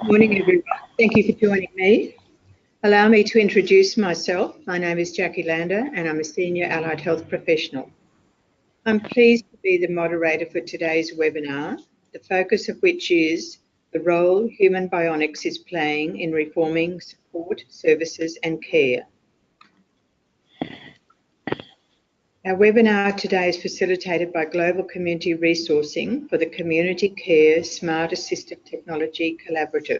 Morning, everyone. Thank you for joining me. Allow me to introduce myself. My name is Jackie Lander and I'm a Senior Allied Health Professional. I'm pleased to be the moderator for today's webinar, the focus of which is the role human bionics is playing in reforming support, services and care. Our webinar today is facilitated by Global Community Resourcing for the Community Care Smart Assistive Technology Collaborative.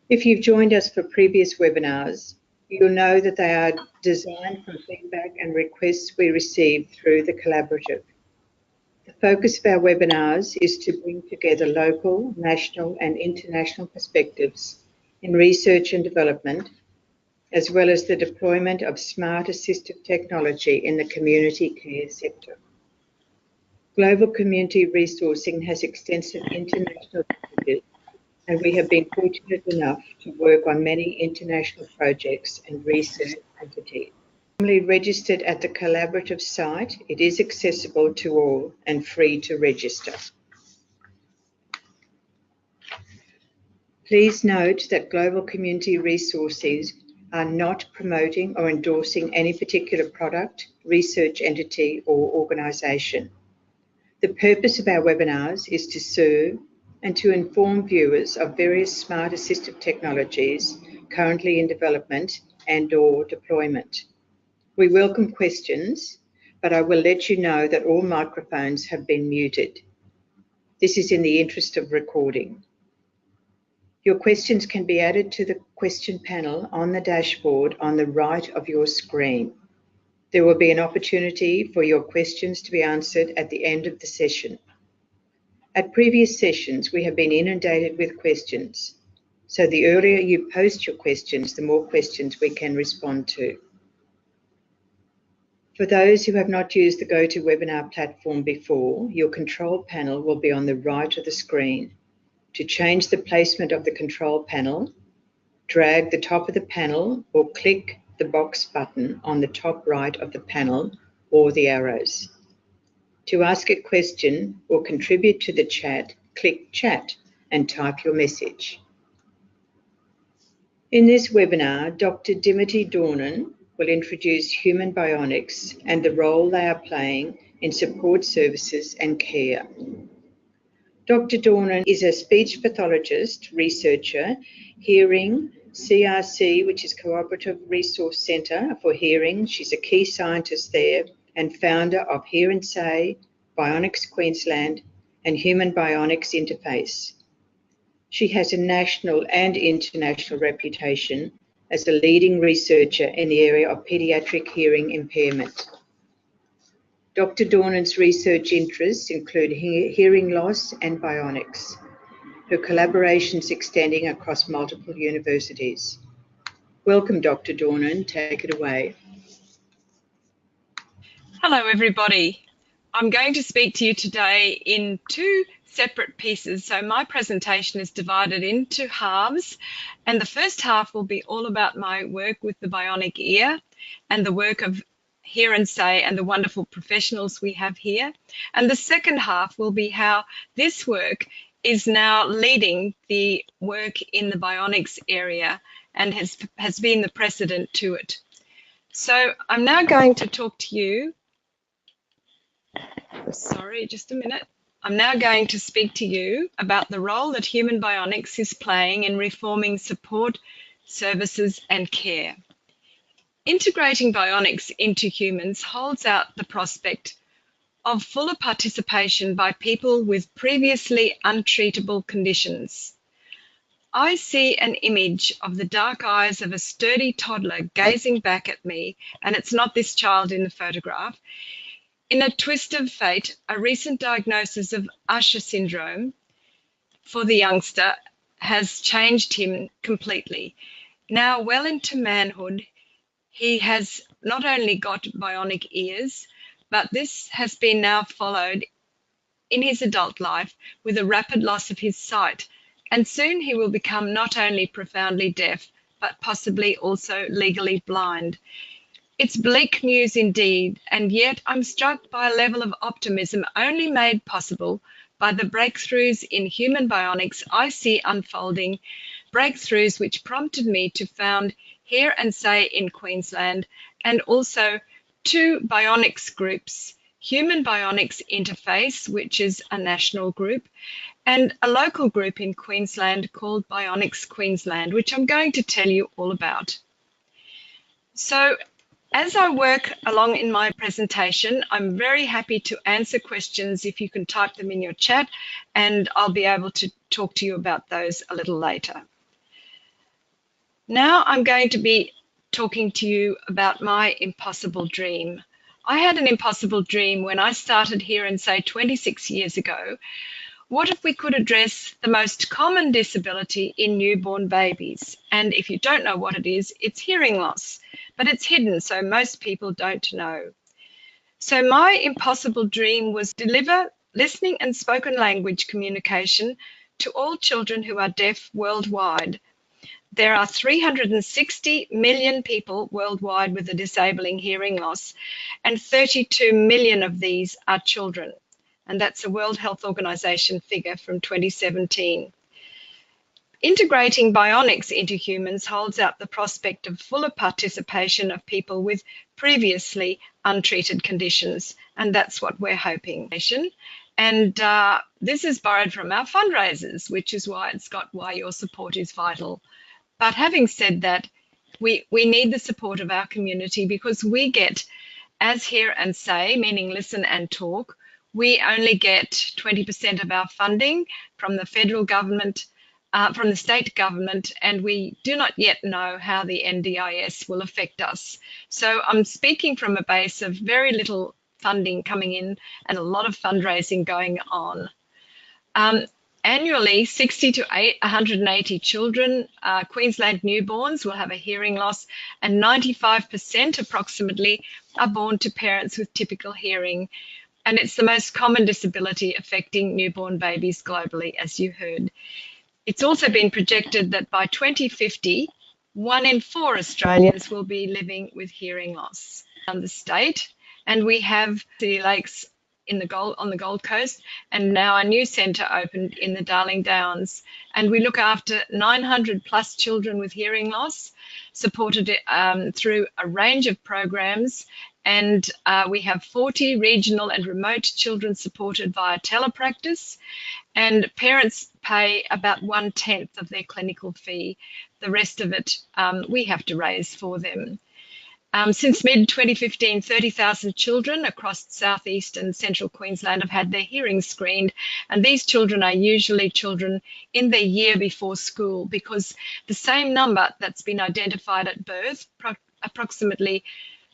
If you've joined us for previous webinars, you'll know that they are designed from feedback and requests we receive through the collaborative. The focus of our webinars is to bring together local, national and international perspectives in research and development, as well as the deployment of smart assistive technology in the community care sector. Global Community Resourcing has extensive international knowledge, and we have been fortunate enough to work on many international projects and research entities. Normally registered at the collaborative site, it is accessible to all and free to register. Please note that Global Community Resources are not promoting or endorsing any particular product, research entity or organisation. The purpose of our webinars is to serve and to inform viewers of various smart assistive technologies currently in development and/or deployment. We welcome questions, but I will let you know that all microphones have been muted. This is in the interest of recording. Your questions can be added to the question panel on the dashboard on the right of your screen. There will be an opportunity for your questions to be answered at the end of the session. At previous sessions, we have been inundated with questions, so the earlier you post your questions, the more questions we can respond to. For those who have not used the GoToWebinar platform before, your control panel will be on the right of the screen. To change the placement of the control panel, drag the top of the panel or click the box button on the top right of the panel or the arrows. To ask a question or contribute to the chat, click Chat and type your message. In this webinar, Dr. Dimity Dornan will introduce human bionics and the role they are playing in support services and care. Dr. Dornan is a speech pathologist, researcher, hearing, CRC, which is Cooperative Resource Centre for Hearing. She's a key scientist there and founder of Hear and Say, Bionics Queensland and Human Bionics Interface. She has a national and international reputation as a leading researcher in the area of paediatric hearing impairment. Dr. Dornan's research interests include hearing loss and bionics, her collaborations extending across multiple universities. Welcome, Dr. Dornan. Take it away. Hello, everybody. I'm going to speak to you today in two separate pieces. So my presentation is divided into halves, and the first half will be all about my work with the bionic ear and the work of Hear and Say and the wonderful professionals we have here. And the second half will be how this work is now leading the work in the bionics area and has been the precedent to it. So I'm now going to talk to you. Sorry, just a minute. I'm now going to speak to you about the role that human bionics is playing in reforming support, services and care. Integrating bionics into humans holds out the prospect of fuller participation by people with previously untreatable conditions. I see an image of the dark eyes of a sturdy toddler gazing back at me, and it's not this child in the photograph. In a twist of fate, a recent diagnosis of Usher syndrome for the youngster has changed him completely. Now well into manhood, he has not only got bionic ears, but this has been now followed in his adult life with a rapid loss of his sight, and soon he will become not only profoundly deaf, but possibly also legally blind. It's bleak news indeed, and yet I'm struck by a level of optimism only made possible by the breakthroughs in human bionics I see unfolding, breakthroughs which prompted me to found Hear and Say in Queensland, and also 2 bionics groups, Human Bionics Interface, which is a national group, and a local group in Queensland called Bionics Queensland, which I'm going to tell you all about. So as I work along in my presentation, I'm very happy to answer questions if you can type them in your chat, and I'll be able to talk to you about those a little later. Now I'm going to be talking to you about my impossible dream. I had an impossible dream when I started Hear and Say 26 years ago. What if we could address the most common disability in newborn babies? And if you don't know what it is, it's hearing loss, but it's hidden, so most people don't know. So my impossible dream was to deliver listening and spoken language communication to all children who are deaf worldwide. There are 360 million people worldwide with a disabling hearing loss, and 32 million of these are children. And that's a World Health Organization figure from 2017. Integrating bionics into humans holds out the prospect of fuller participation of people with previously untreated conditions, and that's what we're hoping. And this is borrowed from our fundraisers, which is why it's got why your support is vital. But having said that, we need the support of our community, because we get, as Hear and Say, meaning listen and talk, we only get 20% of our funding from the federal government, from the state government, and we do not yet know how the NDIS will affect us. So I'm speaking from a base of very little funding coming in and a lot of fundraising going on. Annually, 60 to 180 children, Queensland newborns, will have a hearing loss, and 95% approximately are born to parents with typical hearing. And it's the most common disability affecting newborn babies globally, as you heard. It's also been projected that by 2050, 1 in 4 Australians will be living with hearing loss in the state. And we have City Lakes on the Gold Coast, and now a new centre opened in the Darling Downs. And we look after 900 plus children with hearing loss, supported through a range of programs. And we have 40 regional and remote children supported via telepractice, and parents pay about 1/10 of their clinical fee. The rest of it we have to raise for them. Since mid-2015, 30,000 children across southeast and central Queensland have had their hearing screened, and these children are usually children in their year before school, because the same number that's been identified at birth, approximately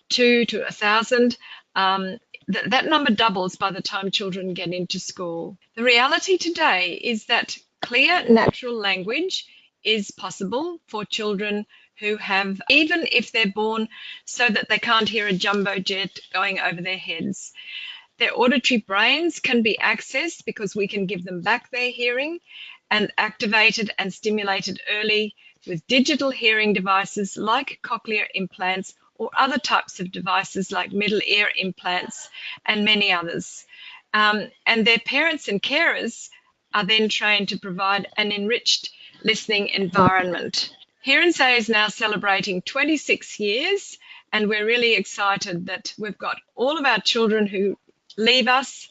2 to 1,000, that number doubles by the time children get into school. The reality today is that clear natural language is possible for children who have, even if they're born so that they can't hear a jumbo jet going over their heads. Their auditory brains can be accessed because we can give them back their hearing, and activated and stimulated early with digital hearing devices like cochlear implants, or other types of devices like middle ear implants, and many others. And their parents and carers are then trained to provide an enriched listening environment. Hear and Say is now celebrating 26 years, and we're really excited that we've got all of our children who leave us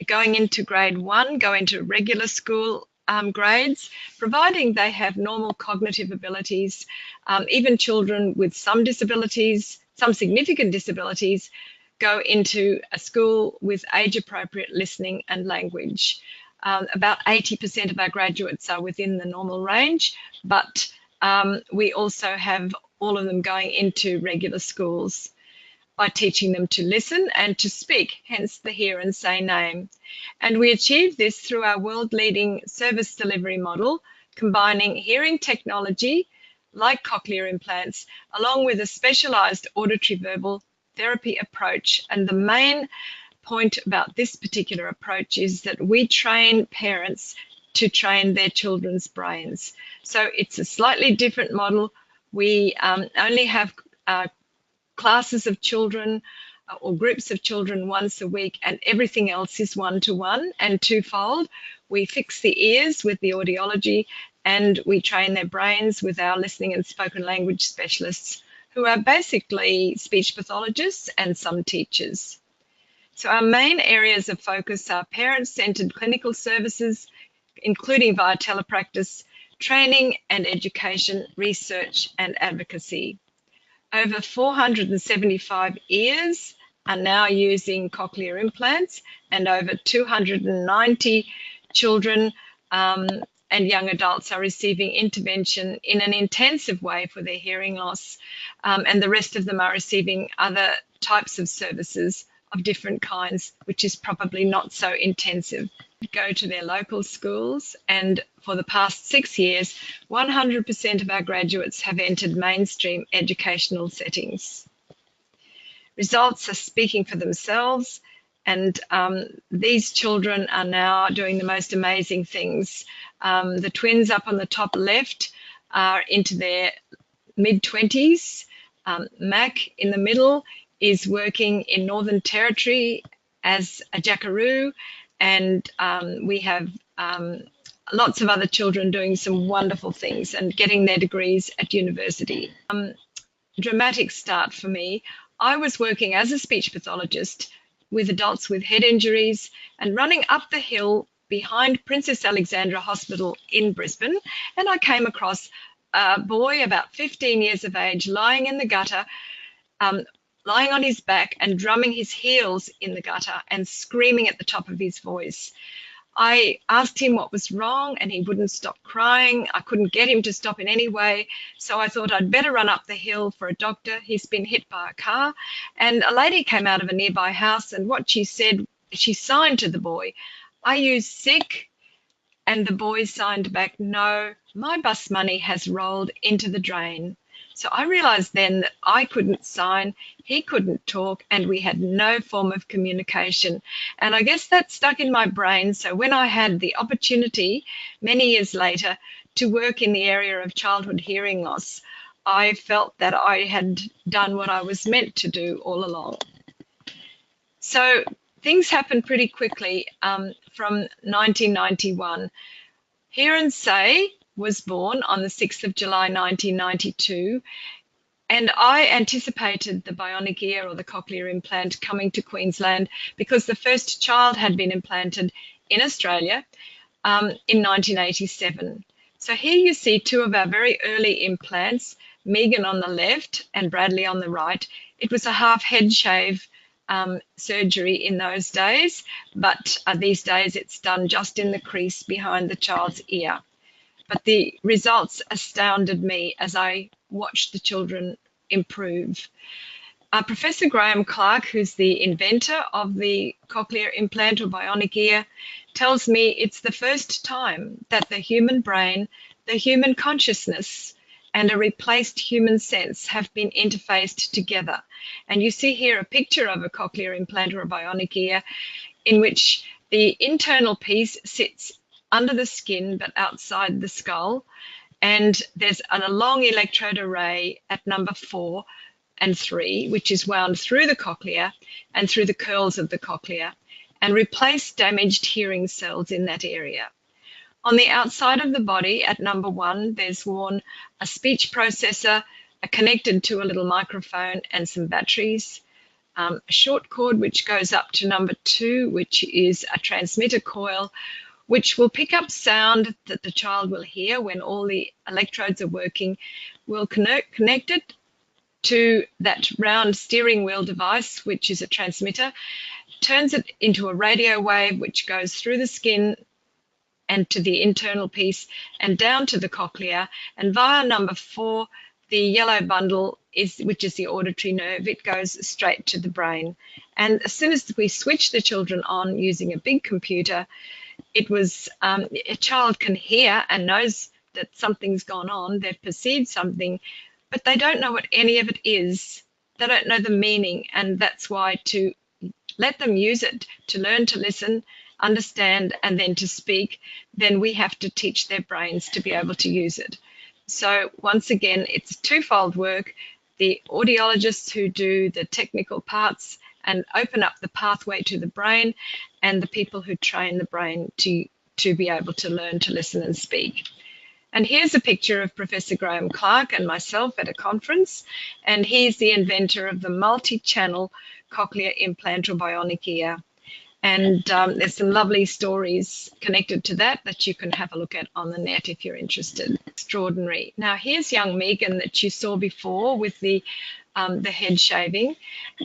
going into grade 1, go into regular school grades, providing they have normal cognitive abilities. Even children with some disabilities, some significant disabilities, go into a school with age-appropriate listening and language. About 80% of our graduates are within the normal range, but we also have all of them going into regular schools by teaching them to listen and to speak, hence the Hear and Say name. And we achieve this through our world-leading service delivery model, combining hearing technology like cochlear implants, along with a specialised auditory verbal therapy approach. And the main point about this particular approach is that we train parents to train their children's brains. So it's a slightly different model. We only have classes of children or groups of children once a week, and everything else is one-to-one and twofold. We fix the ears with the audiology, and we train their brains with our listening and spoken language specialists, who are basically speech pathologists and some teachers. So our main areas of focus are parent-centred clinical services, including via telepractice, training and education, research and advocacy. Over 475 ears are now using cochlear implants, and over 290 children and young adults are receiving intervention in an intensive way for their hearing loss, and the rest of them are receiving other types of services of different kinds, which is probably not so intensive. Go to their local schools, and for the past 6 years, 100% of our graduates have entered mainstream educational settings. Results are speaking for themselves, and these children are now doing the most amazing things. The twins up on the top left are into their mid-20s. Mac in the middle is working in Northern Territory as a jackaroo, and we have lots of other children doing some wonderful things and getting their degrees at university. Dramatic start for me. I was working as a speech pathologist with adults with head injuries and running up the hill behind Princess Alexandra Hospital in Brisbane, and I came across a boy about 15 years of age lying in the gutter, lying on his back and drumming his heels in the gutter and screaming at the top of his voice. I asked him what was wrong, and he wouldn't stop crying. I couldn't get him to stop in any way, so I thought I'd better run up the hill for a doctor. He's been hit by a car, and a lady came out of a nearby house, and what she said, she signed to the boy, "Are you sick?" And the boy signed back, "No, my bus money has rolled into the drain." So I realised then that I couldn't sign, he couldn't talk, and we had no form of communication. And I guess that stuck in my brain. So when I had the opportunity many years later to work in the area of childhood hearing loss, I felt that I had done what I was meant to do all along. So things happened pretty quickly from 1991. Hear and Say was born on the 6th of July 1992, and I anticipated the bionic ear or the cochlear implant coming to Queensland because the first child had been implanted in Australia in 1987. So here you see two of our very early implants, Megan on the left and Bradley on the right. It was a half head shave surgery in those days, but these days it's done just in the crease behind the child's ear. But the results astounded me as I watched the children improve. Professor Graham Clark, who's the inventor of the cochlear implant or bionic ear, tells me it's the first time that the human brain, the human consciousness, and a replaced human sense have been interfaced together. And you see here a picture of a cochlear implant or a bionic ear in which the internal piece sits under the skin but outside the skull, and there's a long electrode array at number 4 and 3, which is wound through the cochlea and through the curls of the cochlea and replace damaged hearing cells in that area. On the outside of the body at number 1, there's worn a speech processor connected to a little microphone and some batteries, a short cord which goes up to number 2, which is a transmitter coil which will pick up sound that the child will hear when all the electrodes are working. We'll connect it to that round steering wheel device, which is a transmitter, turns it into a radio wave which goes through the skin and to the internal piece and down to the cochlea, and via number 4, the yellow bundle, which is the auditory nerve, it goes straight to the brain. And as soon as we switch the children on using a big computer, it was a child can hear and knows that something's gone on. They've perceived something, but they don't know what any of it is. They don't know the meaning, and that's why to let them use it, to learn to listen, understand, and then to speak, then we have to teach their brains to be able to use it. So once again, it's twofold work. The audiologists who do the technical parts and open up the pathway to the brain and the people who train the brain to be able to learn to listen and speak. And here's a picture of Professor Graham Clark and myself at a conference, and he's the inventor of the multi-channel cochlear implant or bionic ear. And there's some lovely stories connected to that you can have a look at on the net if you're interested. Extraordinary. Now here's young Megan that you saw before with the head shaving,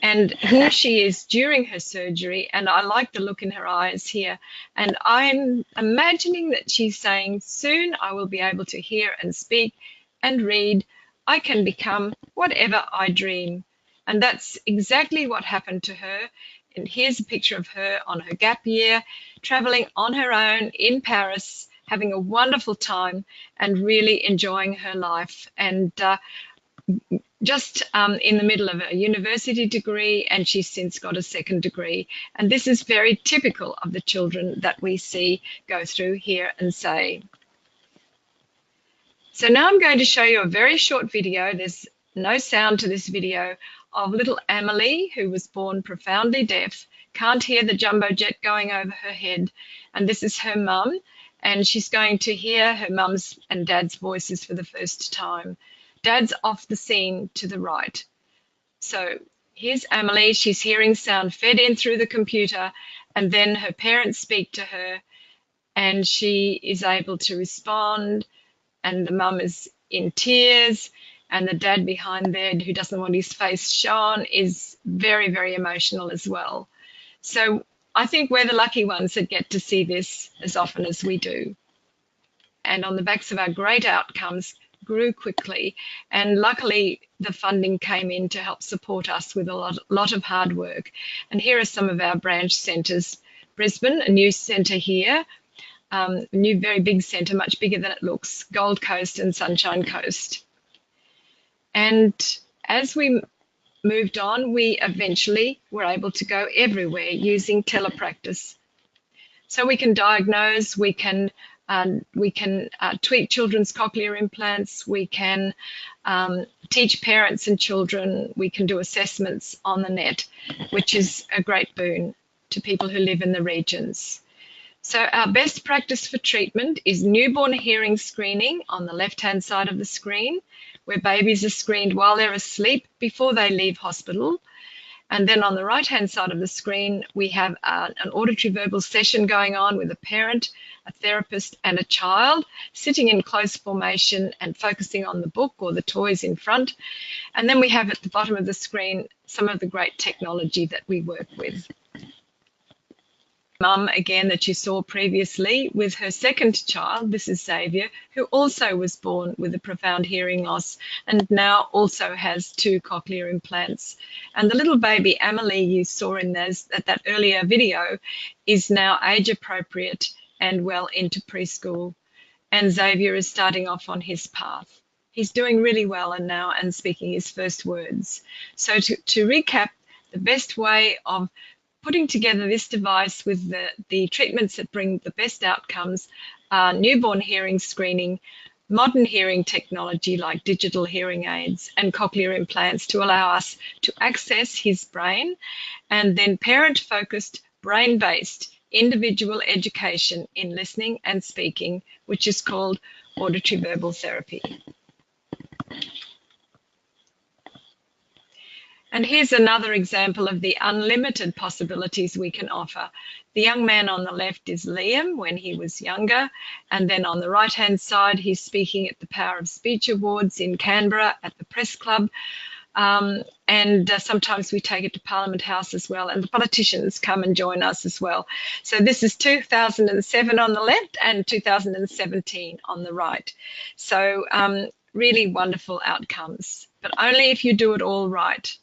and here she is during her surgery, and I like the look in her eyes here, and I'm imagining that she's saying, soon I will be able to hear and speak and read. I can become whatever I dream. And that's exactly what happened to her. And here's a picture of her on her gap year, traveling on her own in Paris, having a wonderful time and really enjoying her life. And just in the middle of a university degree, and she's since got a second degree. And this is very typical of the children that we see go through Hear and Say. So now I'm going to show you a very short video. There's no sound to this video, of little Amelie, who was born profoundly deaf, can't hear the jumbo jet going over her head. And this is her mum, and she's going to hear her mum's and dad's voices for the first time. Dad's off the scene to the right. So here's Amelie. She's hearing sound fed in through the computer, and then her parents speak to her, and she is able to respond, and the mum is in tears, and the dad behind there, who doesn't want his face shown, is very, very emotional as well. So I think we're the lucky ones that get to see this as often as we do. And on the backs of our great outcomes grew quickly, and luckily the funding came in to help support us with a lot of hard work. And here are some of our branch centres. Brisbane, a new centre here, a new very big centre, much bigger than it looks, Gold Coast and Sunshine Coast. And as we moved on, we eventually were able to go everywhere using telepractice. So we can diagnose, we can tweak children's cochlear implants, we can teach parents and children, we can do assessments on the net, which is a great boon to people who live in the regions. So our best practice for treatment is newborn hearing screening on the left-hand side of the screen, where babies are screened while they're asleep before they leave hospital. And then on the right-hand side of the screen, we have an auditory verbal session going on with a parent, a therapist, and a child sitting in close formation and focusing on the book or the toys in front. And then we have at the bottom of the screen some of the great technology that we work with. Mum, again, that you saw previously with her second child, this is Xavier, who also was born with a profound hearing loss and now also has 2 cochlear implants. And the little baby Amelie you saw in that earlier video is now age appropriate and well into preschool. And Xavier is starting off on his path. He's doing really well and speaking his first words. So to recap, the best way of putting together this device with the treatments that bring the best outcomes are newborn hearing screening, modern hearing technology like digital hearing aids and cochlear implants to allow us to access his brain, and then parent-focused, brain-based individual education in listening and speaking, which is called auditory verbal therapy. And here's another example of the unlimited possibilities we can offer. The young man on the left is Liam when he was younger, and then on the right-hand side, he's speaking at the Power of Speech Awards in Canberra at the Press Club, and sometimes we take it to Parliament House as well, and the politicians come and join us as well. So this is 2007 on the left and 2017 on the right. So really wonderful outcomes, but only if you do it all right.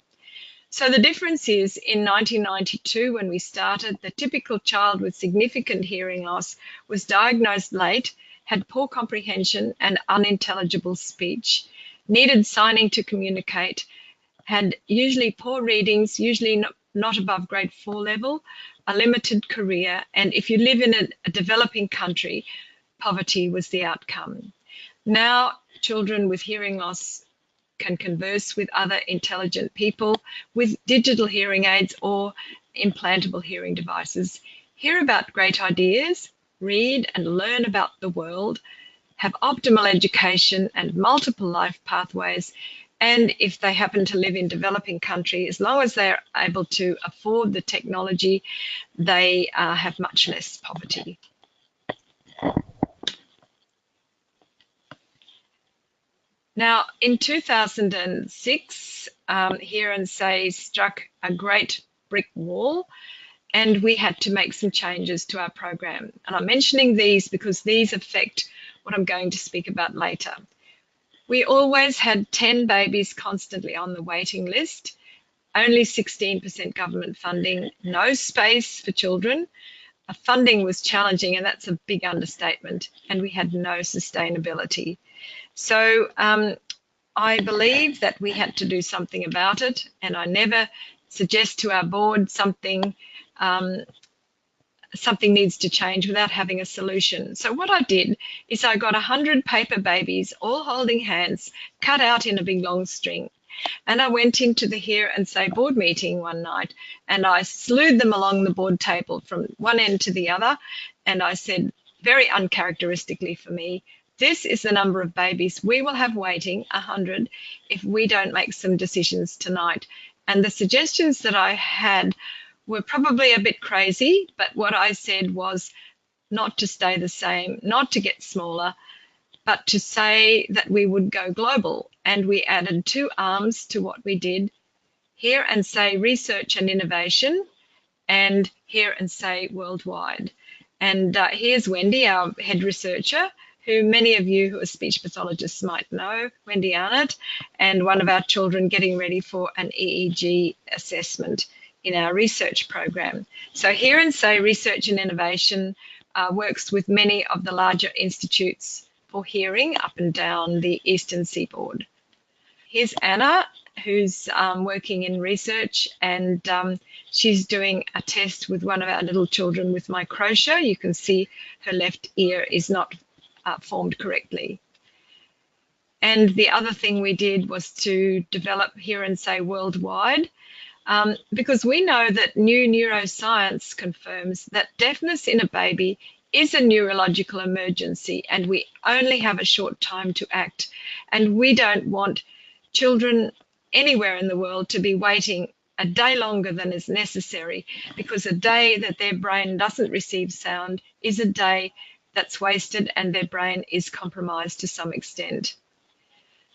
So the difference is in 1992 when we started, the typical child with significant hearing loss was diagnosed late, had poor comprehension and unintelligible speech, needed signing to communicate, had usually poor readings, usually not above grade 4 level, a limited career, and if you live in a developing country, poverty was the outcome. Now children with hearing loss can converse with other intelligent people with digital hearing aids or implantable hearing devices, hear about great ideas, read and learn about the world, have optimal education and multiple life pathways, and if they happen to live in developing countries, as long as they're able to afford the technology, they have much less poverty. Now, in 2006, Hear and Say struck a great brick wall, and we had to make some changes to our program. And I'm mentioning these because these affect what I'm going to speak about later. We always had 10 babies constantly on the waiting list, only 16% government funding, no space for children. Funding was challenging, and that's a big understatement, and we had no sustainability. So I believe that we had to do something about it, and I never suggest to our board something needs to change without having a solution. So what I did is I got 100 paper babies, all holding hands, cut out in a big long string. And I went into the Hear and Say board meeting one night, and I slewed them along the board table from one end to the other. And I said, very uncharacteristically for me, this is the number of babies we will have waiting, 100, if we don't make some decisions tonight. And the suggestions that I had were probably a bit crazy, but what I said was not to stay the same, not to get smaller, but to say that we would go global. And we added 2 arms to what we did, Hear and Say Research and Innovation, and Hear and Say Worldwide. And here's Wendy, our head researcher, who many of you who are speech pathologists might know, Wendy Arnott, and one of our children getting ready for an EEG assessment in our research program. So Hear and Say Research and Innovation works with many of the larger institutes for hearing up and down the Eastern Seaboard. Here's Anna, who's working in research, and she's doing a test with one of our little children with microtia. You can see her left ear is not formed correctly. And the other thing we did was to develop Hear and Say Worldwide, because we know that new neuroscience confirms that deafness in a baby is a neurological emergency, and we only have a short time to act. And we don't want children anywhere in the world to be waiting a day longer than is necessary, because a day that their brain doesn't receive sound is a day that's wasted and their brain is compromised to some extent.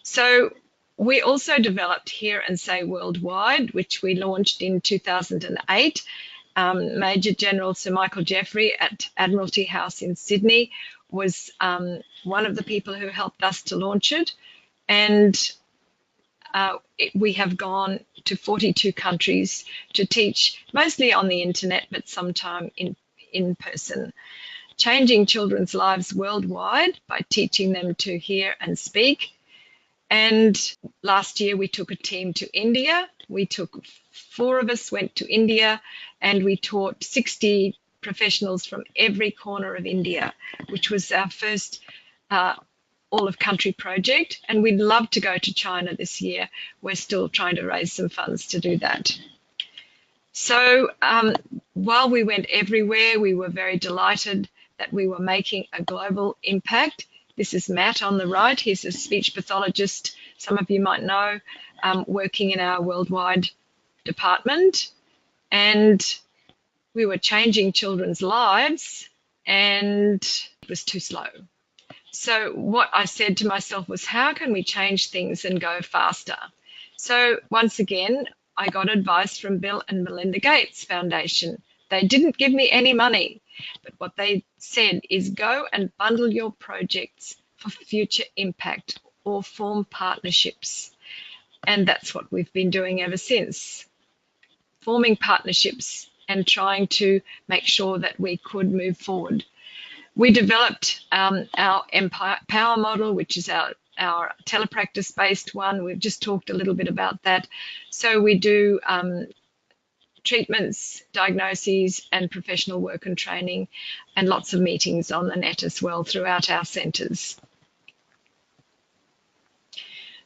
So we also developed Hear and Say Worldwide, which we launched in 2008. Major General Sir Michael Jeffrey at Admiralty House in Sydney was one of the people who helped us to launch it. And we have gone to 42 countries to teach, mostly on the internet, but sometime in person, changing children's lives worldwide by teaching them to hear and speak. And last year we took a team to India. We took 4 of us went to India, and we taught 60 professionals from every corner of India, which was our first all-of-country project. And we'd love to go to China this year. We're still trying to raise some funds to do that. So while we went everywhere, we were very delighted that we were making a global impact. This is Matt on the right. He's a speech pathologist, some of you might know, working in our worldwide department. And we were changing children's lives, and it was too slow. So what I said to myself was, how can we change things and go faster? So once again, I got advice from Bill and Melinda Gates Foundation. They didn't give me any money, but what they said is go and bundle your projects for future impact or form partnerships. And that's what we've been doing ever since, forming partnerships and trying to make sure that we could move forward. We developed our Empower model, which is our telepractice-based one. We've just talked a little bit about that. So we do treatments, diagnoses, and professional work and training, and lots of meetings on the net as well throughout our centres.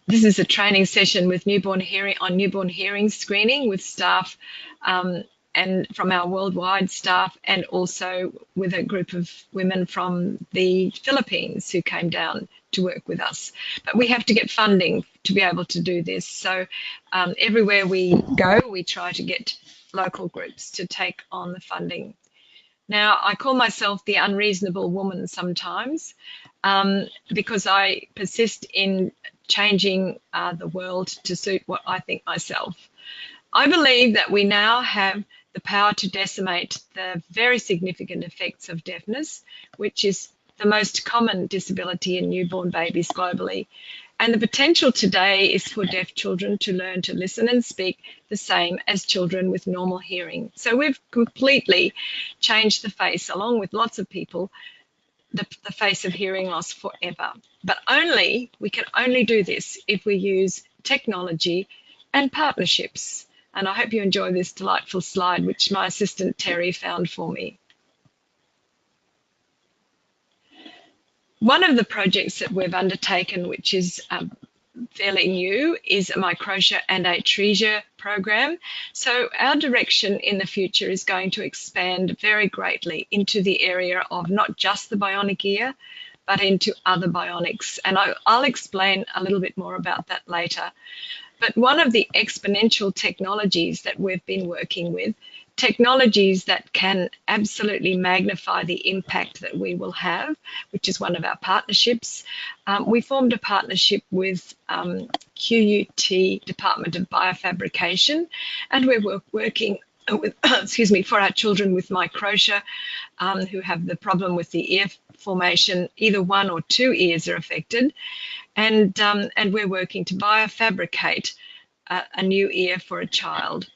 This is a training session with newborn hearing screening with staff and from our worldwide staff, and also with a group of women from the Philippines who came down to work with us. But we have to get funding to be able to do this. So everywhere we go, we try to get local groups to take on the funding. Now, I call myself the unreasonable woman sometimes because I persist in changing the world to suit what I think myself. I believe that we now have the power to decimate the very significant effects of deafness, which is the most common disability in newborn babies globally. And the potential today is for deaf children to learn to listen and speak the same as children with normal hearing. So we've completely changed the face, along with lots of people, the face of hearing loss forever. But we can only do this if we use technology and partnerships. And I hope you enjoy this delightful slide, which my assistant Terry found for me. One of the projects that we've undertaken, which is fairly new, is a microtia and atresia program. So our direction in the future is going to expand very greatly into the area of not just the bionic ear, but into other bionics. And I'll explain a little bit more about that later. But one of the exponential technologies that we've been working with, technologies that can absolutely magnify the impact that we will have, which is one of our partnerships. We formed a partnership with QUT Department of Biofabrication, and we're working with, for our children with microtia who have the problem with the ear formation, either one or two ears are affected. And we're working to biofabricate a new ear for a child.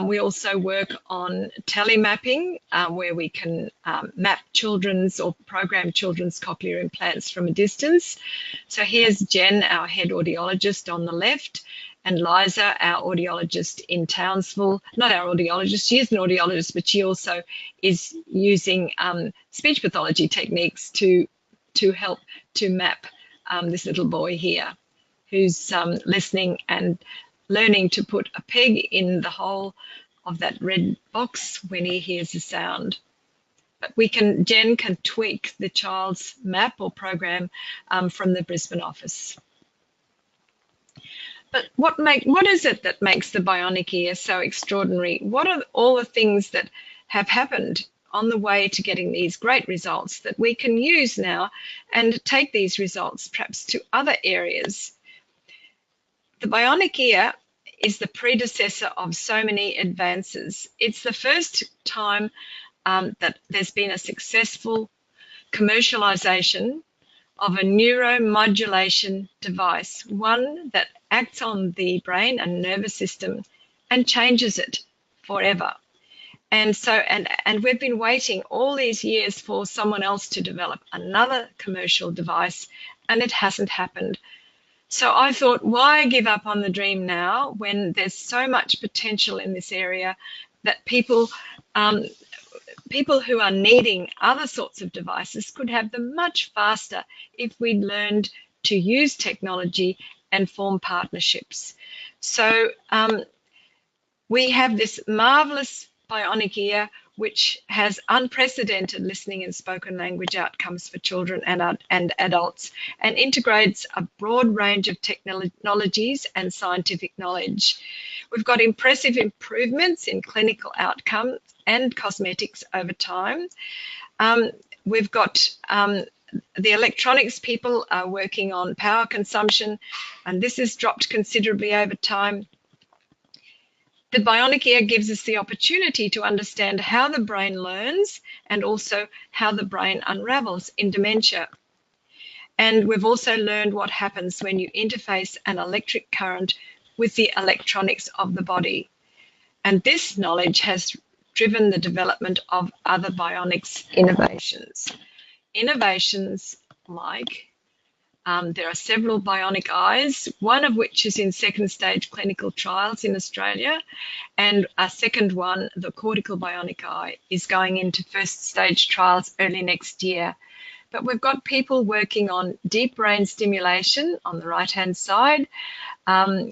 We also work on telemapping, where we can map children's or program children's cochlear implants from a distance. So here's Jen, our head audiologist, on the left, and Liza, our audiologist in Townsville. Not our audiologist, she is an audiologist, but she also is using speech pathology techniques to help to map this little boy here who's listening and learning to put a peg in the hole of that red box when he hears a sound. But Jen can tweak the child's map or program from the Brisbane office. But what is it that makes the bionic ear so extraordinary? What are all the things that have happened on the way to getting these great results that we can use now and take these results perhaps to other areas? The bionic ear is the predecessor of so many advances. It's the first time that there's been a successful commercialization of a neuromodulation device, one that acts on the brain and nervous system and changes it forever. And so, and we've been waiting all these years for someone else to develop another commercial device, and it hasn't happened. So I thought, why give up on the dream now when there's so much potential in this area that people who are needing other sorts of devices could have them much faster if we learned to use technology and form partnerships. So we have this marvelous bionic ear, which has unprecedented listening and spoken language outcomes for children and adults, and integrates a broad range of technologies and scientific knowledge. We've got impressive improvements in clinical outcomes and cosmetics over time. We've got the electronics people are working on power consumption, and this has dropped considerably over time. The bionic ear gives us the opportunity to understand how the brain learns and also how the brain unravels in dementia. And we've also learned what happens when you interface an electric current with the electronics of the body. And this knowledge has driven the development of other bionics innovations. Innovations like there are several bionic eyes, one of which is in second stage clinical trials in Australia, and a second one, the cortical bionic eye, is going into first stage trials early next year. but we've got people working on deep brain stimulation on the right-hand side,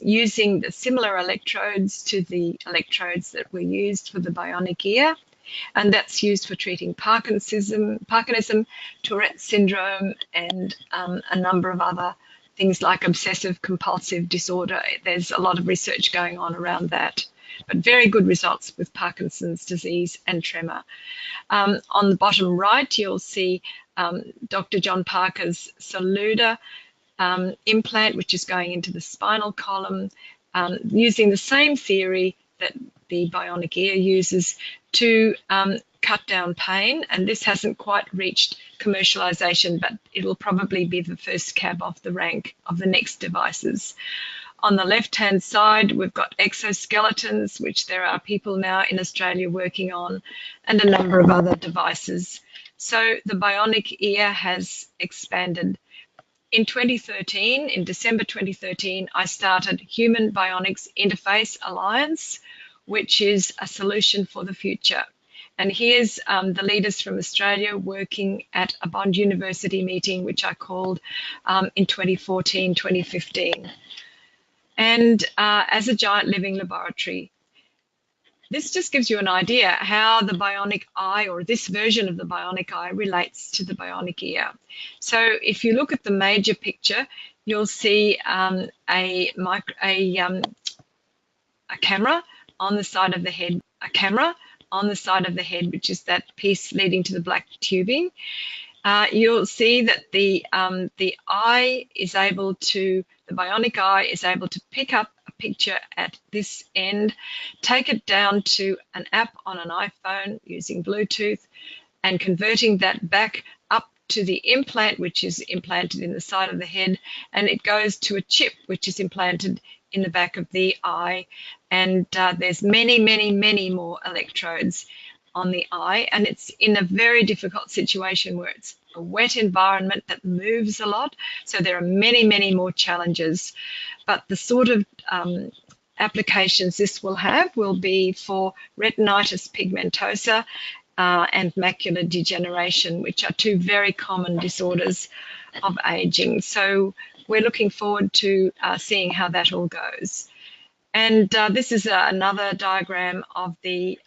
using the similar electrodes to the electrodes that were used for the bionic ear. And that's used for treating Parkinsonism, Tourette syndrome, and a number of other things like obsessive compulsive disorder. There's a lot of research going on around that, but very good results with Parkinson's disease and tremor. On the bottom right, you'll see Dr. John Parker's Saluda implant, which is going into the spinal column, using the same theory that the bionic ear uses to cut down pain. And this hasn't quite reached commercialization, but it'll probably be the first cab off the rank of the next devices. On the left-hand side, we've got exoskeletons, which there are people now in Australia working on, and a number of other devices. So the bionic ear has expanded. In 2013, in December 2013, I started Human Bionics Interface Alliance, which is a solution for the future. And here's the leaders from Australia working at a Bond University meeting, which I called in 2014, 2015. And as a giant living laboratory. This just gives you an idea how the bionic eye, or this version of the bionic eye, relates to the bionic ear. So if you look at the major picture, you'll see a camera on the side of the head, which is that piece leading to the black tubing. You'll see that the eye is able to, the bionic eye is able to pick up a picture at this end, take it down to an app on an iPhone using Bluetooth, and converting that back up to the implant, which is implanted in the side of the head, and it goes to a chip which is implanted in the back of the eye. And there's many more electrodes on the eye, and it's in a very difficult situation where it's a wet environment that moves a lot, so there are many more challenges. But the sort of applications this will have will be for retinitis pigmentosa and macular degeneration, which are two very common disorders of aging. So we're looking forward to seeing how that all goes. And this is another diagram of the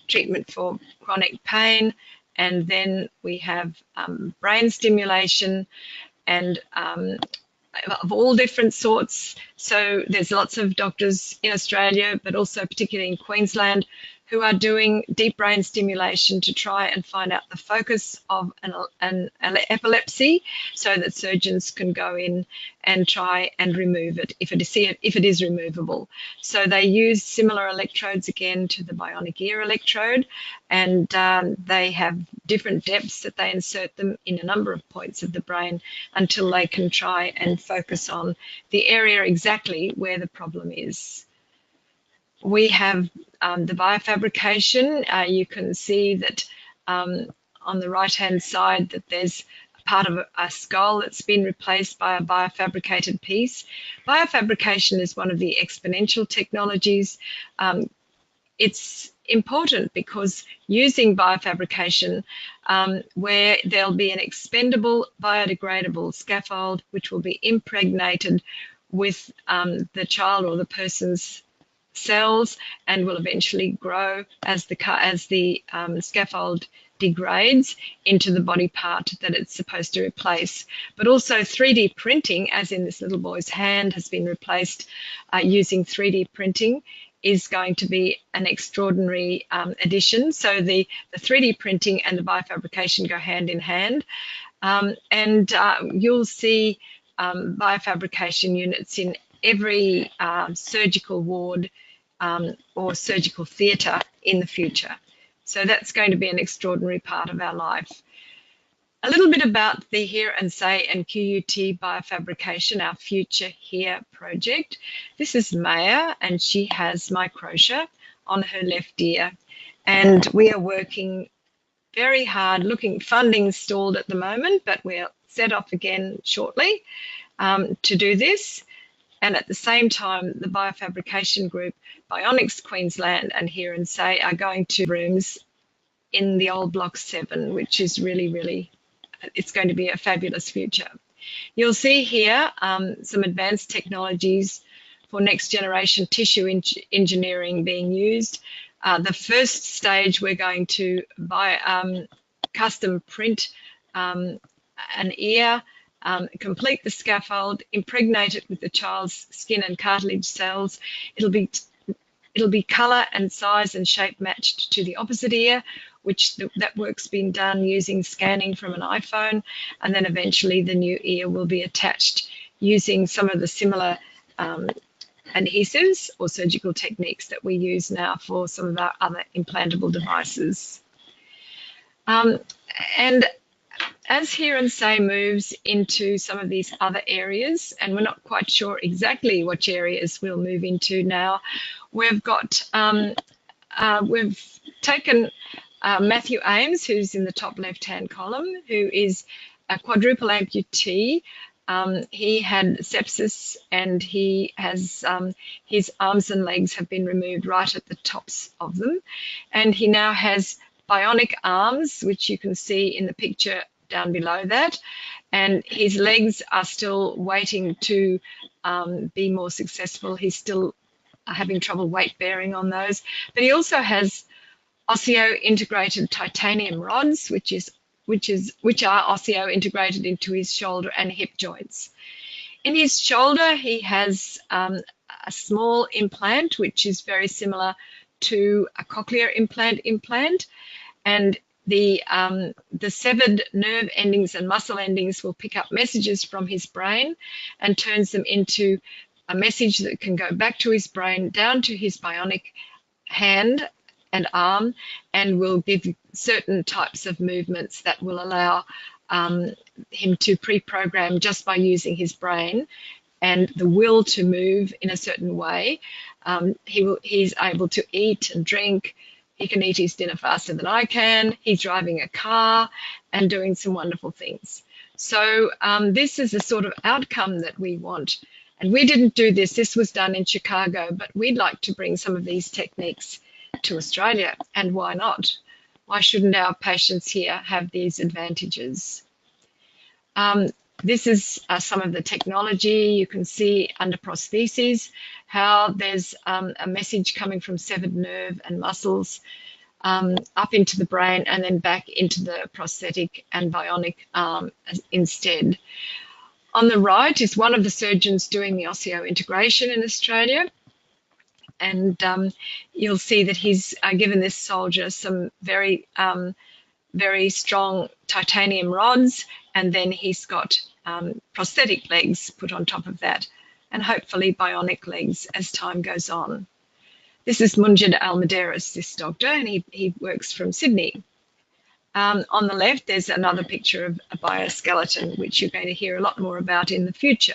treatment for chronic pain. And then we have brain stimulation and of all different sorts. So there's lots of doctors in Australia, but also particularly in Queensland, who are doing deep brain stimulation to try and find out the focus of an epilepsy, so that surgeons can go in and try and remove it if it is removable. So they use similar electrodes again to the bionic ear electrode, and they have different depths that they insert them in a number of points of the brain until they can try and focus on the area exactly where the problem is. We have the biofabrication. You can see that on the right-hand side that there's part of a skull that's been replaced by a biofabricated piece. Biofabrication is one of the exponential technologies. It's important because using biofabrication, where there'll be an expendable biodegradable scaffold which will be impregnated with the child or the person's cells and will eventually grow as the scaffold degrades into the body part that it's supposed to replace. But also 3D printing, as in this little boy's hand, has been replaced using 3D printing, is going to be an extraordinary addition. So the 3D printing and the biofabrication go hand in hand. And you'll see biofabrication units in every surgical ward or surgical theatre in the future. So that's going to be an extraordinary part of our life. A little bit about the Hear and Say and QUT biofabrication, our Future Here project. This is Maya, and she has microtia on her left ear. And we are working very hard, funding stalled at the moment, but we'll set off again shortly to do this. And at the same time, the biofabrication group, Bionics Queensland and Hear and Say, are going to rooms in the old Block 7, which is really it's going to be a fabulous future. You'll see here some advanced technologies for next generation tissue engineering being used. The first stage, we're going to custom print an ear, complete the scaffold, impregnate it with the child's skin and cartilage cells. It'll be colour and size and shape matched to the opposite ear, which that work's been done using scanning from an iPhone, and then eventually the new ear will be attached using some of the similar adhesives or surgical techniques that we use now for some of our other implantable devices. And as Hear and Say moves into some of these other areas, and we're not quite sure exactly which areas we'll move into now, we've got we've taken Matthew Ames, who's in the top left-hand column, who is a quadruple amputee. He had sepsis, and he has his arms and legs have been removed right at the tops of them, and he now has bionic arms, which you can see in the picture down below that, and his legs are still waiting to be more successful. He's still having trouble weight bearing on those, but he also has osseo-integrated titanium rods, which are osseo-integrated into his shoulder and hip joints. In his shoulder, he has a small implant, which is very similar to a cochlear implant, and the severed nerve endings and muscle endings will pick up messages from his brain and turns them into a message that can go back to his brain, down to his bionic hand and arm, and will give certain types of movements that will allow him to pre-program just by using his brain and the will to move in a certain way. He's able to eat and drink. He can eat his dinner faster than I can. He's driving a car and doing some wonderful things. So this is the sort of outcome that we want. And we didn't do this. This was done in Chicago, but we'd like to bring some of these techniques to Australia. And why not? Why shouldn't our patients here have these advantages? This is some of the technology. You can see under prostheses how there's a message coming from severed nerve and muscles up into the brain and then back into the prosthetic and bionic arm instead. On the right is one of the surgeons doing the osseo-integration in Australia. And you'll see that he's given this soldier some very strong titanium rods, and then he's got prosthetic legs put on top of that, and hopefully bionic legs as time goes on. This is Munjid Al-Maderis, this doctor, and he works from Sydney. On the left, there's another picture of a bioskeleton, which you're going to hear a lot more about in the future.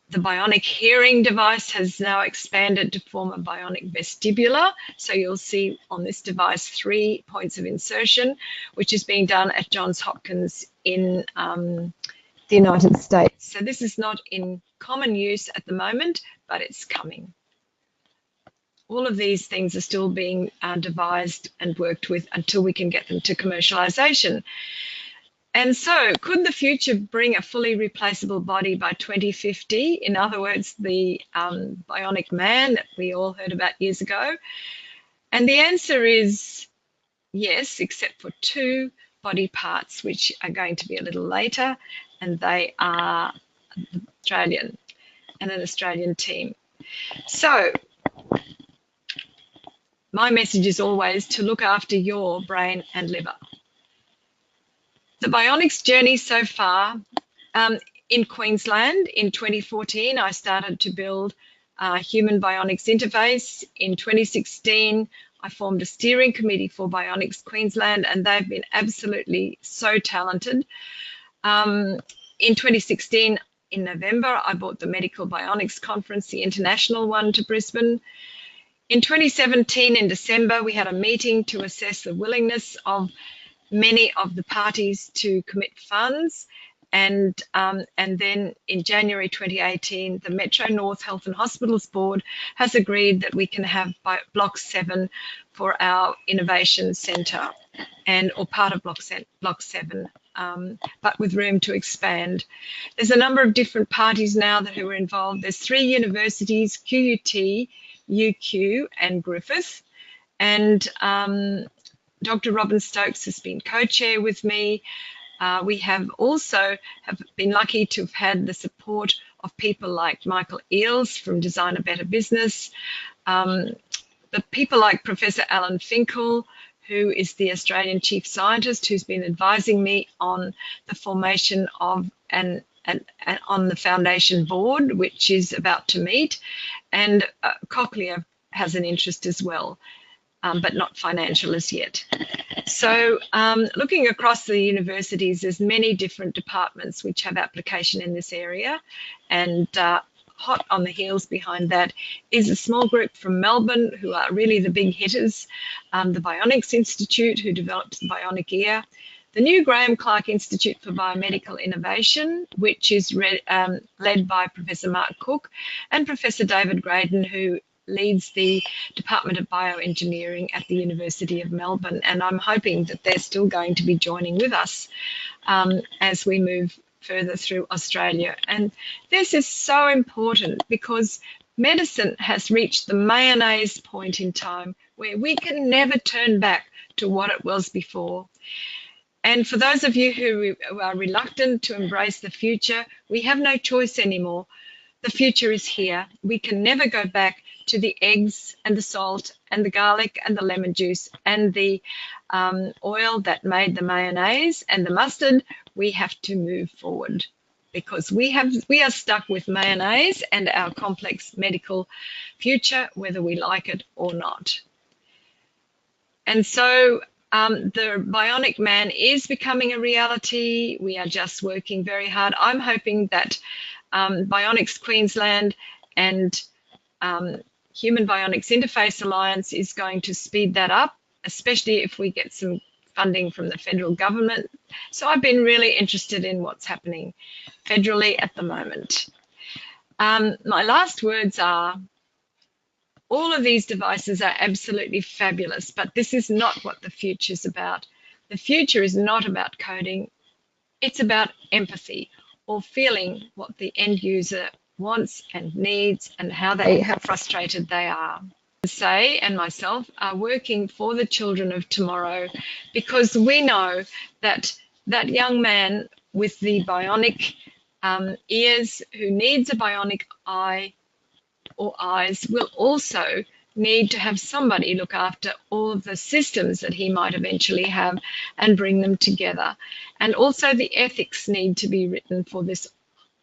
The bionic hearing device has now expanded to form a bionic vestibular. So you'll see on this device 3 points of insertion, which is being done at Johns Hopkins in the United States. So this is not in common use at the moment, but it's coming. All of these things are still being devised and worked with until we can get them to commercialization. And so, could the future bring a fully replaceable body by 2050? In other words, the bionic man that we all heard about years ago? And the answer is yes, except for 2 body parts, which are going to be a little later, and they are Australian and an Australian team. So, my message is always to look after your brain and liver. The bionics journey so far, in Queensland in 2014, I started to build a human bionics interface. In 2016, I formed a steering committee for Bionics Queensland, and they've been absolutely so talented. In 2016, in November, I brought the Medical Bionics Conference, the international one, to Brisbane. In 2017, in December, we had a meeting to assess the willingness of many of the parties to commit funds, And then in January 2018, the Metro North Health and Hospitals Board has agreed that we can have Block 7 for our innovation centre, or part of Block 7, but with room to expand. There's a number of different parties now who are involved. There's 3 universities, QUT, UQ and Griffith, and Dr. Robin Stokes has been co-chair with me. We have also been lucky to have had the support of people like Michael Eales from Design a Better Business, the people like Professor Alan Finkel, who is the Australian Chief Scientist, who's been advising me on the formation of on the foundation board, which is about to meet, and Cochlear has an interest as well, but not financial as yet. So looking across the universities, there's many different departments which have application in this area, and hot on the heels behind that is a small group from Melbourne who are really the big hitters, the Bionics Institute, who developed the bionic ear, the new Graham Clark Institute for Biomedical Innovation, which is led by Professor Mark Cook, and Professor David Graydon, who leads the Department of Bioengineering at the University of Melbourne. And I'm hoping that they're still going to be joining with us as we move further through Australia. And this is so important because medicine has reached the mayonnaise point in time where we can never turn back to what it was before. And for those of you who are reluctant to embrace the future, we have no choice anymore. The future is here. We can never go back to the eggs and the salt and the garlic and the lemon juice and the oil that made the mayonnaise and the mustard. We have to move forward because we are stuck with mayonnaise and our complex medical future, whether we like it or not. And so the Bionic Man is becoming a reality. We are just working very hard. I'm hoping that Bionics Queensland and Human Bionics Interface Alliance is going to speed that up, especially if we get some funding from the federal government. So I've been really interested in what's happening federally at the moment. My last words are, all of these devices are absolutely fabulous, but this is not what the future is about. The future is not about coding. It's about empathy, or feeling what the end user wants and needs and how frustrated they are. Say and myself are working for the children of tomorrow because we know that that young man with the bionic ears who needs a bionic eye or eyes will also need to have somebody look after all of the systems that he might eventually have and bring them together. And also the ethics need to be written for this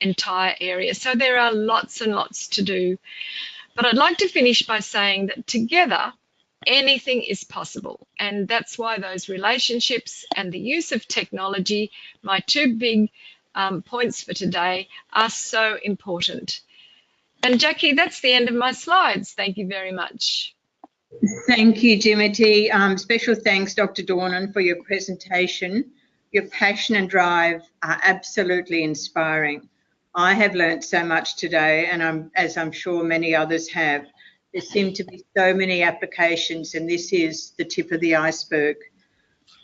entire area. So there are lots and lots to do. But I'd like to finish by saying that together, anything is possible. And that's why those relationships and the use of technology, my 2 big points for today, are so important. And Jackie, that's the end of my slides. Thank you very much. Thank you, Dimity. Special thanks, Dr. Dornan, for your presentation. Your passion and drive are absolutely inspiring. I have learnt so much today, and as I'm sure many others have. There seem to be so many applications, and this is the tip of the iceberg.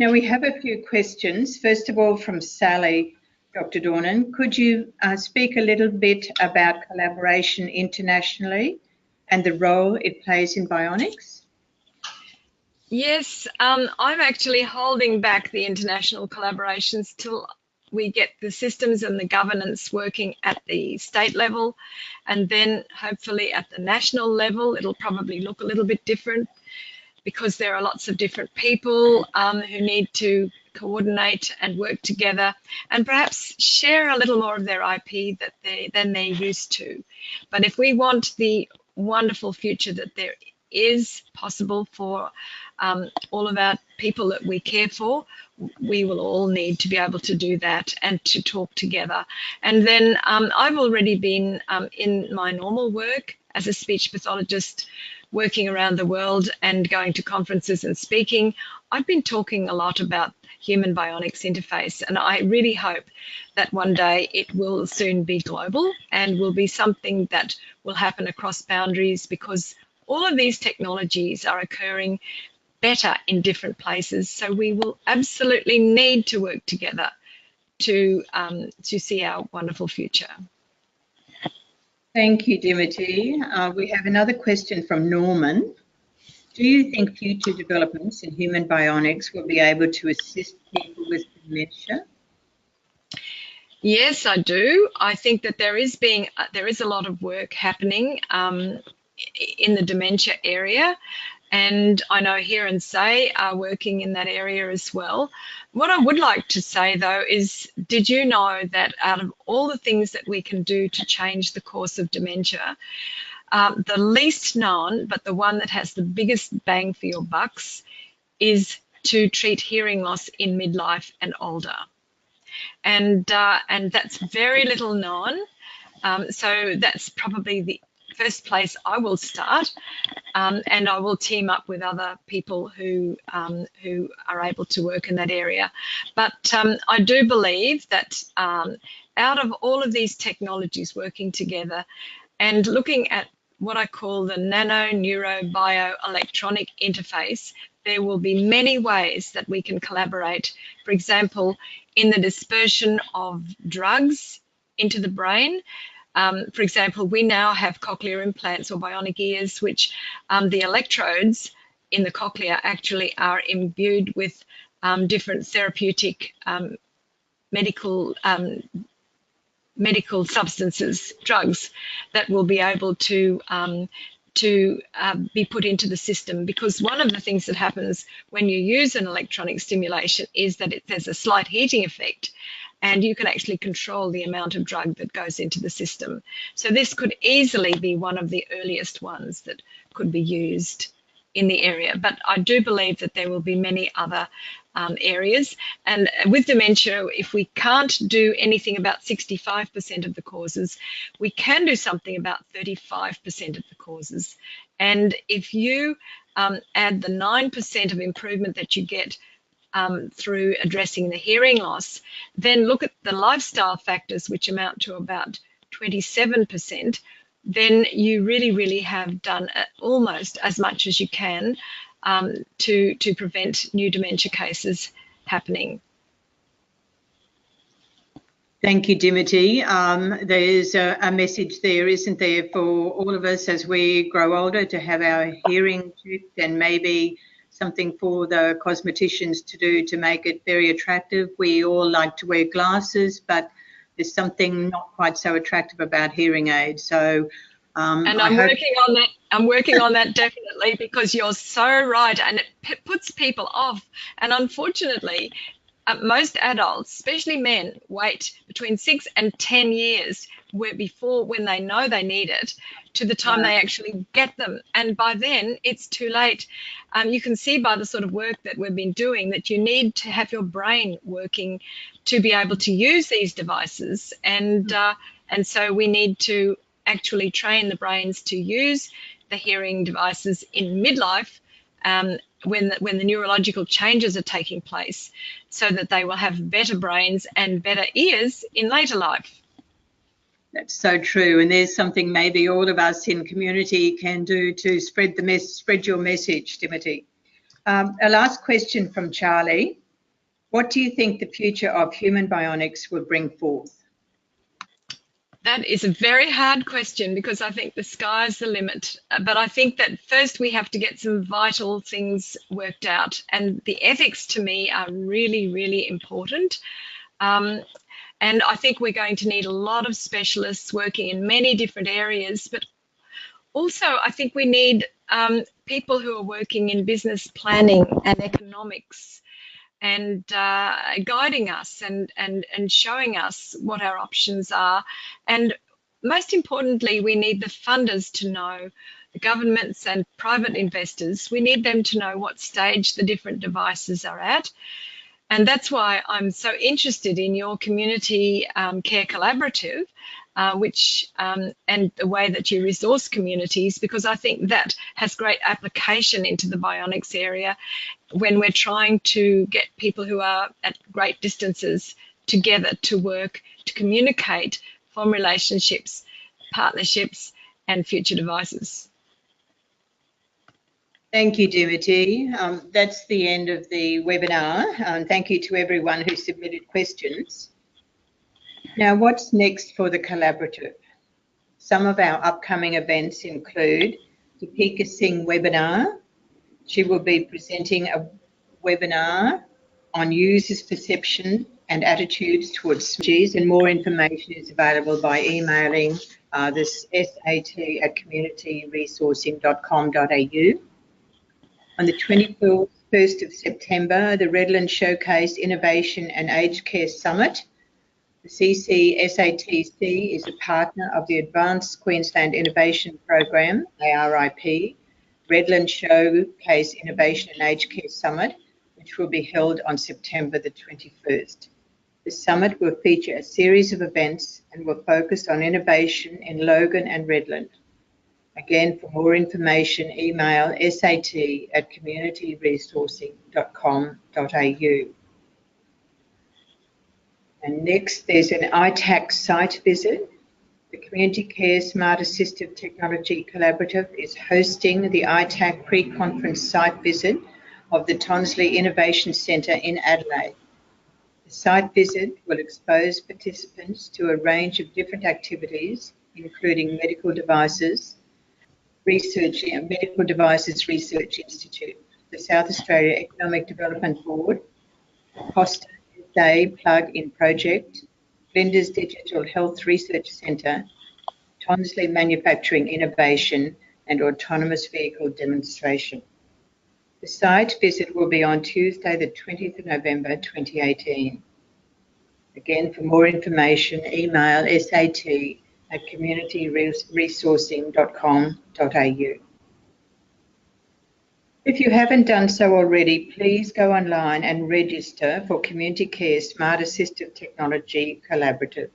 Now, we have a few questions. First of all, from Sally. Dr. Dornan, could you speak a little bit about collaboration internationally and the role it plays in bionics? Yes, I'm actually holding back the international collaborations till we get the systems and the governance working at the state level, and then hopefully at the national level. It'll probably look a little bit different because there are lots of different people who need to coordinate and work together and perhaps share a little more of their IP than they're used to. But if we want the wonderful future that there is possible for all of our people that we care for, we will all need to be able to do that and to talk together. And then I've already been in my normal work as a speech pathologist working around the world and going to conferences and speaking, I've been talking a lot about human bionics interface, and I really hope that one day it will soon be global and will be something that will happen across boundaries, because all of these technologies are occurring better in different places. So we will absolutely need to work together to see our wonderful future. Thank you, Dimity. We have another question from Norman. Do you think future developments in human bionics will be able to assist people with dementia? Yes, I do. I think that there is a lot of work happening in the dementia area, and I know Hear and Say are working in that area as well. What I would like to say, though, is, did you know that out of all the things that we can do to change the course of dementia, the least known, but the one that has the biggest bang for your bucks, is to treat hearing loss in midlife and older. And that's very little known. So that's probably the first place I will start, and I will team up with other people who are able to work in that area. But I do believe that out of all of these technologies working together and looking at what I call the nano-neuro-bio-electronic interface, there will be many ways that we can collaborate. For example, in the dispersion of drugs into the brain. For example, we now have cochlear implants or bionic ears, which the electrodes in the cochlea actually are imbued with different therapeutic medical substances, drugs, that will be able to be put into the system. Because one of the things that happens when you use an electronic stimulation is that there's a slight heating effect, and you can actually control the amount of drug that goes into the system. So this could easily be one of the earliest ones that could be used in the area. But I do believe that there will be many other areas. And with dementia, if we can't do anything about 65% of the causes, we can do something about 35% of the causes. And if you add the 9% of improvement that you get through addressing the hearing loss, then look at the lifestyle factors, which amount to about 27%, then you really, really have done almost as much as you can to prevent new dementia cases happening. Thank you, Dimity. There's a message there, isn't there, for all of us as we grow older to have our hearing checked, and maybe something for the cosmeticians to do to make it very attractive. We all like to wear glasses, but there's something not quite so attractive about hearing aids. So, and I'm working on that. I'm working on that definitely, because you're so right, and it puts people off. And unfortunately, most adults, especially men, wait between 6 and 10 years before, when they know they need it, to the time they actually get them. And by then, it's too late. You can see by the sort of work that we've been doing that you need to have your brain working to be able to use these devices. And so we need to actually train the brains to use the hearing devices in midlife, when the neurological changes are taking place, so that they will have better brains and better ears in later life. That's so true, and there's something maybe all of us in community can do to spread your message, Dimity. A last question from Charlie. What do you think the future of human bionics will bring forth? That is a very hard question, because I think the sky's the limit. But I think that first we have to get some vital things worked out. And the ethics, to me, are really, really important. And I think we're going to need a lot of specialists working in many different areas. But also, I think we need people who are working in business planning and economics, and guiding us and showing us what our options are. And most importantly, we need the funders to know, the governments and private investors, we need them to know what stage the different devices are at. And that's why I'm so interested in your community care collaborative, and the way that you resource communities, because I think that has great application into the bionics area when we're trying to get people who are at great distances together to work, to communicate, form relationships, partnerships, and future devices. Thank you, Dimity. That's the end of the webinar. Thank you to everyone who submitted questions. Now, what's next for the collaborative? Some of our upcoming events include Deepika Singh webinar. She will be presenting a webinar on users' perception and attitudes towards technologies, and more information is available by emailing this sat@communityresourcing.com.au. On the 21st of September, the Redland Showcase Innovation and Aged Care Summit. The CCSATC is a partner of the Advanced Queensland Innovation Program, ARIP, Redland Showcase Innovation and Aged Care Summit, which will be held on September the 21st. The summit will feature a series of events and will focus on innovation in Logan and Redland. Again, for more information, email sat@communityresourcing.com.au. And next, there's an ITAC site visit. The Community Care Smart Assistive Technology Collaborative is hosting the ITAC pre-conference site visit of the Tonsley Innovation Centre in Adelaide. The site visit will expose participants to a range of different activities, including Medical Devices Research Institute, the South Australia Economic Development Board, Costa SA Plug-in Project, Flinders Digital Health Research Centre, Tonsley Manufacturing Innovation, and Autonomous Vehicle Demonstration. The site visit will be on Tuesday, the 20th of November 2018. Again, for more information, email sat@communityresourcing.com.au. If you haven't done so already, please go online and register for Community Care Smart Assistive Technology Collaborative.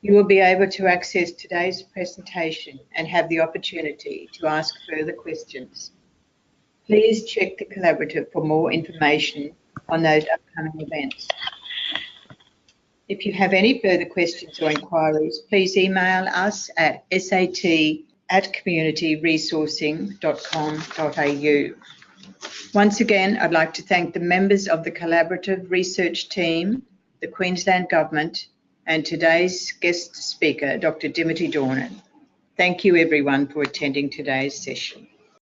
You will be able to access today's presentation and have the opportunity to ask further questions. Please check the collaborative for more information on those upcoming events. If you have any further questions or inquiries, please email us at sat@communityresourcing.com.au. Once again, I'd like to thank the members of the collaborative research team, the Queensland Government, and today's guest speaker, Dr. Dimity Dornan. Thank you everyone for attending today's session.